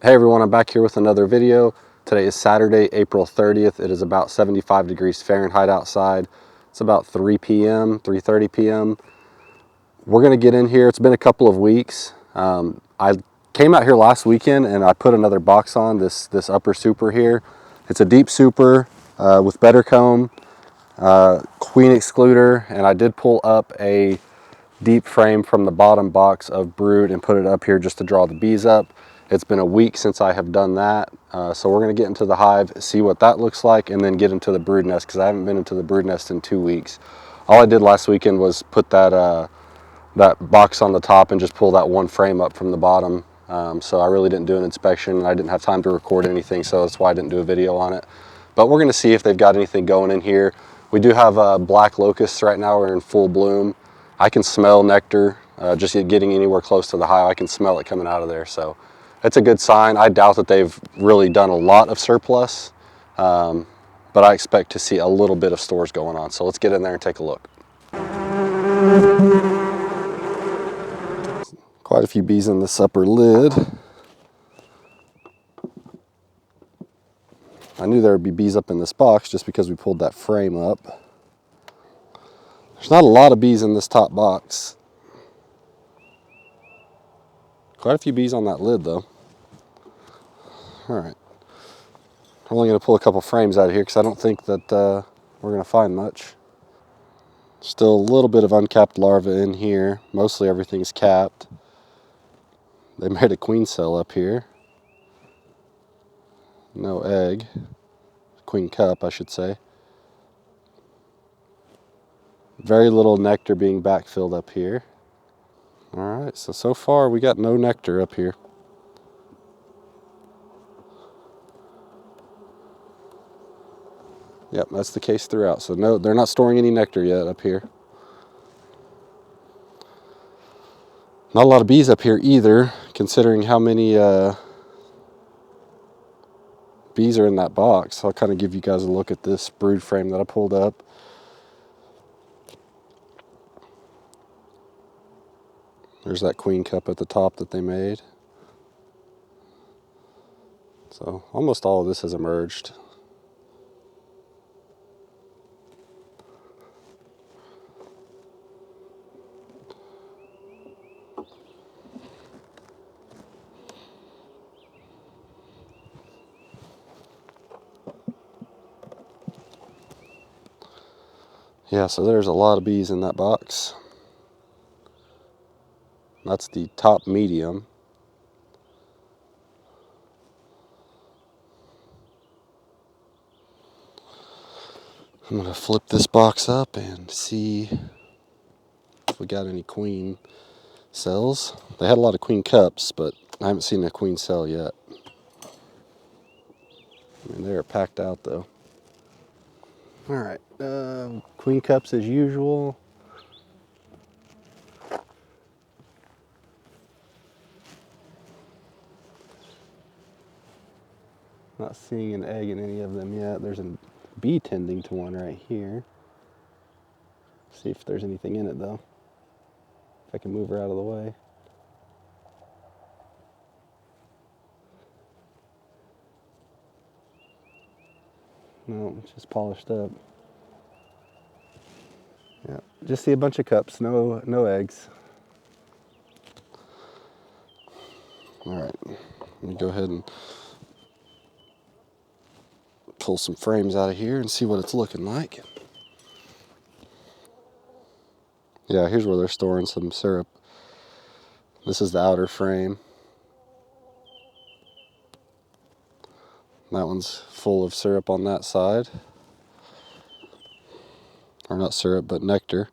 Hey everyone, I'm back here with another video. Today is Saturday, April 30th. It is about 75 degrees Fahrenheit outside. It's about 3 p.m., 3:30 p.m. We're gonna get in here. It's been a couple of weeks. I came out here last weekend and I put another box on, this upper super here. It's a deep super with better comb, queen excluder, and I did pull up a deep frame from the bottom box of brood and put it up here just to draw the bees up. It's been a week since I have done that, so we're going to get into the hive, see what that looks like, and then get into the brood nest because I haven't been into the brood nest in 2 weeks. All I did last weekend was put that box on the top and just pull that one frame up from the bottom. So I really didn't do an inspection, and I didn't have time to record anything, so that's why I didn't do a video on it. But we're going to see if they've got anything going in here. We do have black locusts right now. We're in full bloom. I can smell nectar, just getting anywhere close to the hive. I can smell it coming out of there, so it's a good sign. I doubt that they've really done a lot of surplus, but I expect to see a little bit of stores going on. So let's get in there and take a look. Quite a few bees in this upper lid. I knew there would be bees up in this box just because we pulled that frame up. There's not a lot of bees in this top box. Quite a few bees on that lid though. All right. I'm only going to pull a couple frames out of here because I don't think that we're going to find much. Still a little bit of uncapped larvae in here. Mostly everything's capped. They made a queen cell up here. No egg. Queen cup, I should say. Very little nectar being backfilled up here. Alright, so far we got no nectar up here. Yep, that's the case throughout. So no, they're not storing any nectar yet up here. Not a lot of bees up here either, considering how many bees are in that box. I'll kind of give you guys a look at this brood frame that I pulled up. There's that queen cup at the top that they made. So almost all of this has emerged. Yeah, so there's a lot of bees in that box. That's the top medium. I'm going to flip this box up and see if we got any queen cells. They had a lot of queen cups, but I haven't seen a queen cell yet. I mean, they're packed out though. Alright, queen cups as usual. Not seeing an egg in any of them yet. There's a bee tending to one right here. See if there's anything in it though. If I can move her out of the way. No, it's just polished up. Yeah, just see a bunch of cups, no eggs. All right, let me go ahead and pull some frames out of here and see what it's looking like. Yeah, here's where they're storing some syrup. This is the outer frame. That one's full of syrup on that side. Or not syrup, but nectar.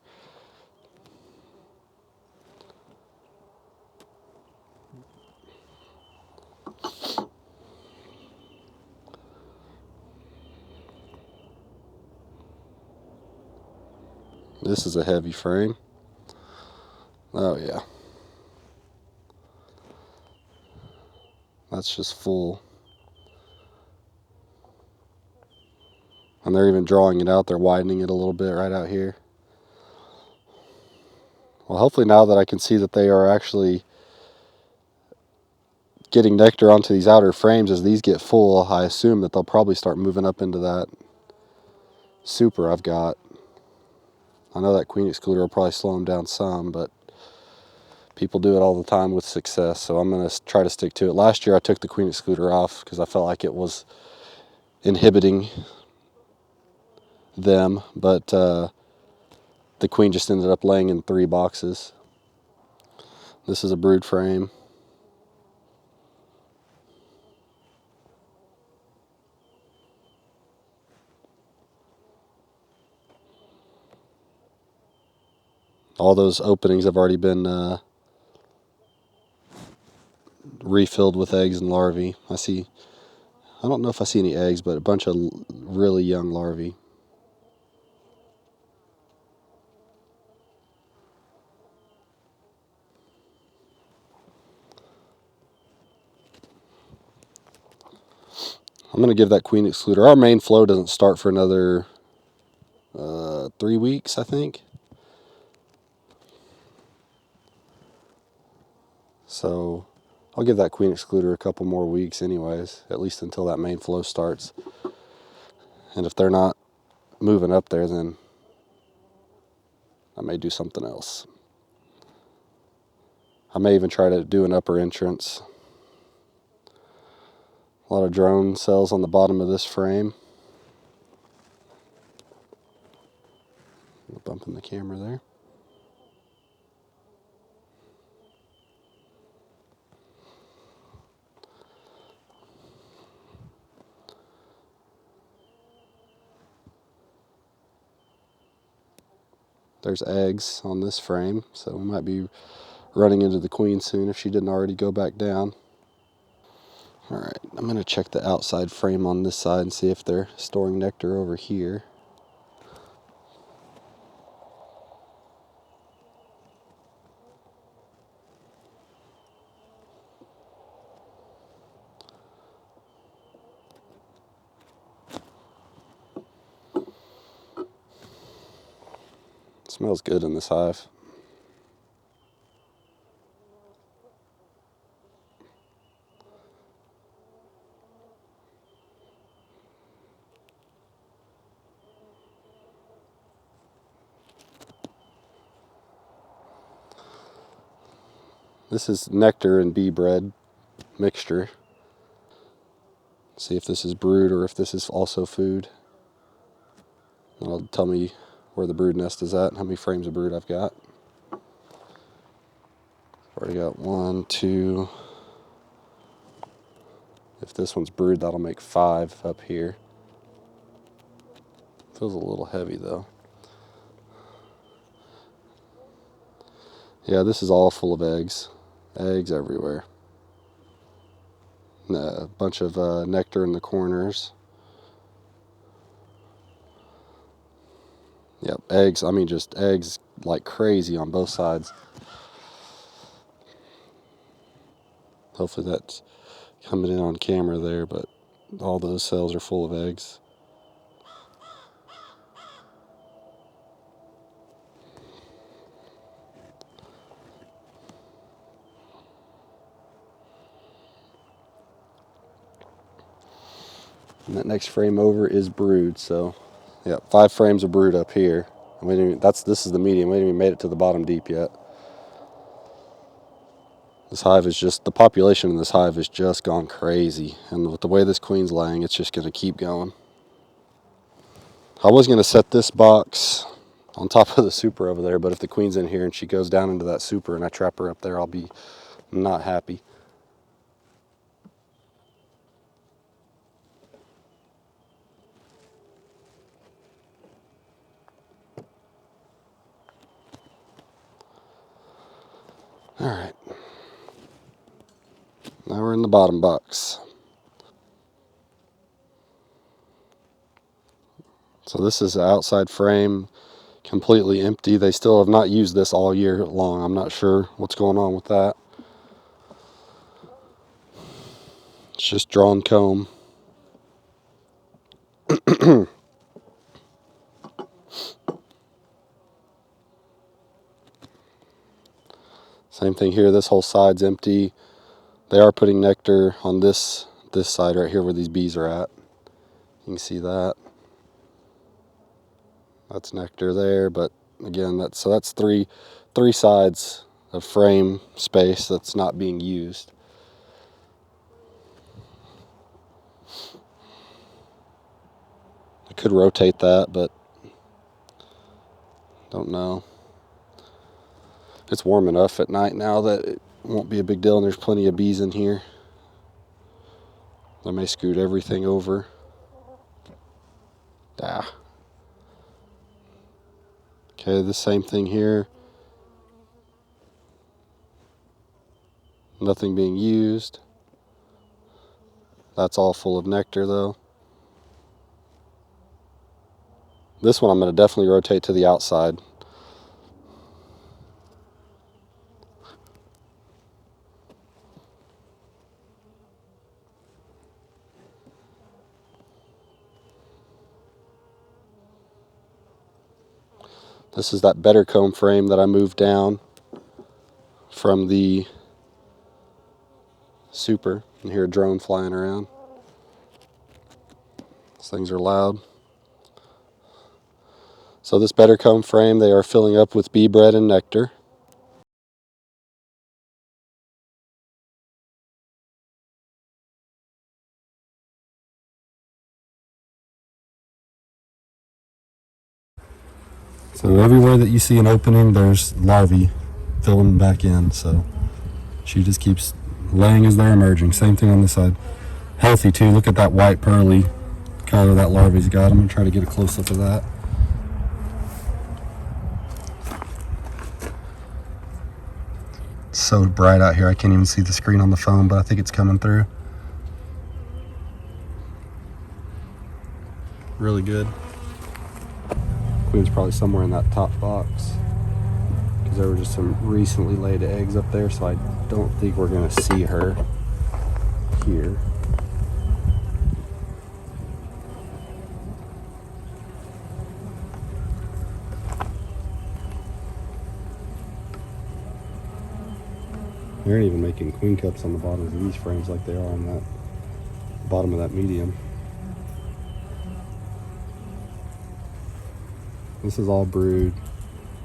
This is a heavy frame. Oh yeah. That's just full. And they're even drawing it out. They're widening it a little bit right out here. Well, hopefully now that I can see that they are actually getting nectar onto these outer frames, as these get full, I assume that they'll probably start moving up into that super I've got. I know that queen excluder will probably slow them down some, but people do it all the time with success, so I'm going to try to stick to it. Last year I took the queen excluder off because I felt like it was inhibiting them, but the queen just ended up laying in 3 boxes. This is a brood frame. All those openings have already been refilled with eggs and larvae. I don't know if I see any eggs, but a bunch of really young larvae. I'm going to give that queen excluder. Our main flow doesn't start for another 3 weeks, I think. So I'll give that queen excluder a couple more weeks anyways, at least until that main flow starts. And if they're not moving up there, then I may do something else. I may even try to do an upper entrance. A lot of drone cells on the bottom of this frame. Bumping the camera there. There's eggs on this frame, so we might be running into the queen soon if she didn't already go back down. Alright, I'm going to check the outside frame on this side and see if they're storing nectar over here. It smells good in this hive. This is nectar and bee bread mixture. See if this is brood or if this is also food. That'll tell me where the brood nest is at and how many frames of brood I've got. Already got 1, 2. If this one's brood, that'll make 5 up here. Feels a little heavy though. Yeah, this is all full of eggs. Eggs everywhere. A bunch of nectar in the corners. Yep, eggs. I mean, just eggs like crazy on both sides. Hopefully that's coming in on camera there, but all those cells are full of eggs. And that next frame over is brood, so yeah, 5 frames of brood up here. And this is the medium. We haven't even made it to the bottom deep yet. This hive is just, the population in this hive has just gone crazy. And with the way this queen's laying, it's just going to keep going. I was going to set this box on top of the super over there, but if the queen's in here and she goes down into that super and I trap her up there, I'll be not happy. All right. Now we're in the bottom box. So this is the outside frame, completely empty. They still have not used this all year long. I'm not sure what's going on with that. It's just drawn comb. Same thing here. This whole side's empty. They are putting nectar on this side right here where these bees are at. You can see that. That's nectar there, but again, that's three sides of frame space that's not being used. I could rotate that, but don't know. It's warm enough at night now that it won't be a big deal, and there's plenty of bees in here. I may scoot everything over. Ah. Okay, the same thing here. Nothing being used. That's all full of nectar though. This one I'm going to definitely rotate to the outside. This is that better comb frame that I moved down from the super. You hear a drone flying around. These things are loud. So this better comb frame, they are filling up with bee bread and nectar. So everywhere that you see an opening, there's larvae filling back in. So she just keeps laying as they're emerging. Same thing on this side. Healthy too. Look at that white pearly color that larvae's got. I'm going to try to get a close up of that. It's so bright out here, I can't even see the screen on the phone, but I think it's coming through. Really good. Queen's probably somewhere in that top box, because there were just some recently laid eggs up there, so I don't think we're going to see her here. They aren't even making queen cups on the bottoms of these frames like they are on that bottom of that medium. This is all brood.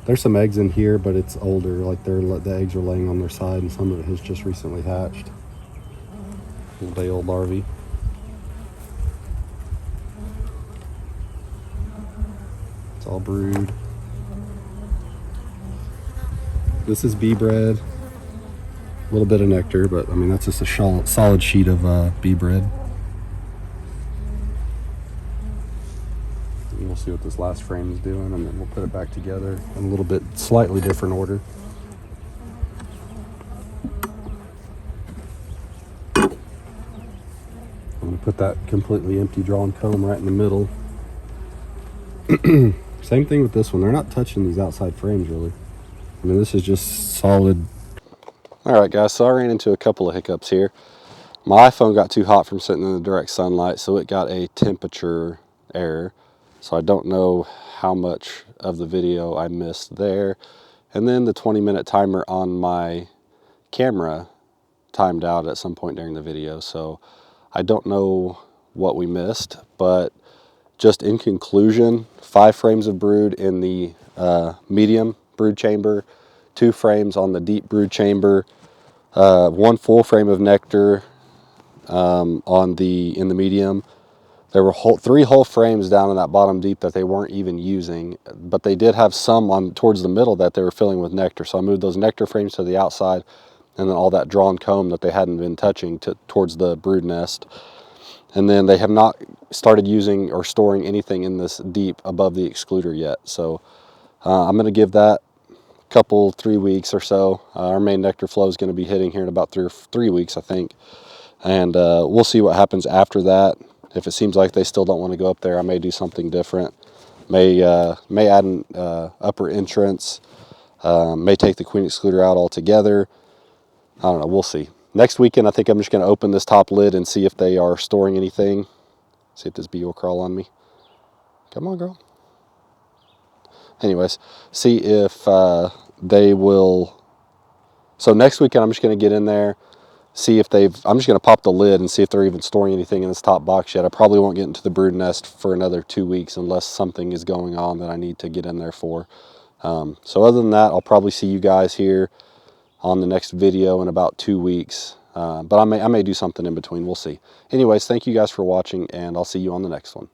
There's some eggs in here, but it's older. Like the eggs are laying on their side, and some of it has just recently hatched. Little day old larvae. It's all brood. This is bee bread. A little bit of nectar, but I mean that's just a solid sheet of bee bread. And we'll see what this last frame is doing, and then we'll put it back together in a little bit slightly different order. I'm going to put that completely empty drawn comb right in the middle. Same thing with this one. They're not touching these outside frames really. I mean, this is just solid. All right, guys, so I ran into a couple of hiccups here. My iPhone got too hot from sitting in the direct sunlight, so it got a temperature error. So I don't know how much of the video I missed there. And then the 20-minute timer on my camera timed out at some point during the video. So I don't know what we missed, but just in conclusion, 5 frames of brood in the medium brood chamber, 2 frames on the deep brood chamber, 1 full frame of nectar in the medium. There were 3 whole frames down in that bottom deep that they weren't even using, but they did have some towards the middle that they were filling with nectar. So I moved those nectar frames to the outside, and then all that drawn comb that they hadn't been touching towards the brood nest. And then they have not started using or storing anything in this deep above the excluder yet. So I'm going to give that a 3 weeks or so. Our main nectar flow is going to be hitting here in about 3 weeks, I think. And we'll see what happens after that. If it seems like they still don't want to go up there, I may do something different. May add an upper entrance. May take the queen excluder out altogether. I don't know, we'll see. Next weekend, I think I'm just going to open this top lid and see if they are storing anything. See if this bee will crawl on me. Come on, girl. Anyways, see if they will. So next weekend, I'm just going to get in there, see if I'm just going to pop the lid and see if they're even storing anything in this top box yet. I probably won't get into the brood nest for another 2 weeks unless something is going on that I need to get in there for. So other than that, I'll probably see you guys here on the next video in about 2 weeks. But I may do something in between. We'll see. Anyways, thank you guys for watching, and I'll see you on the next one.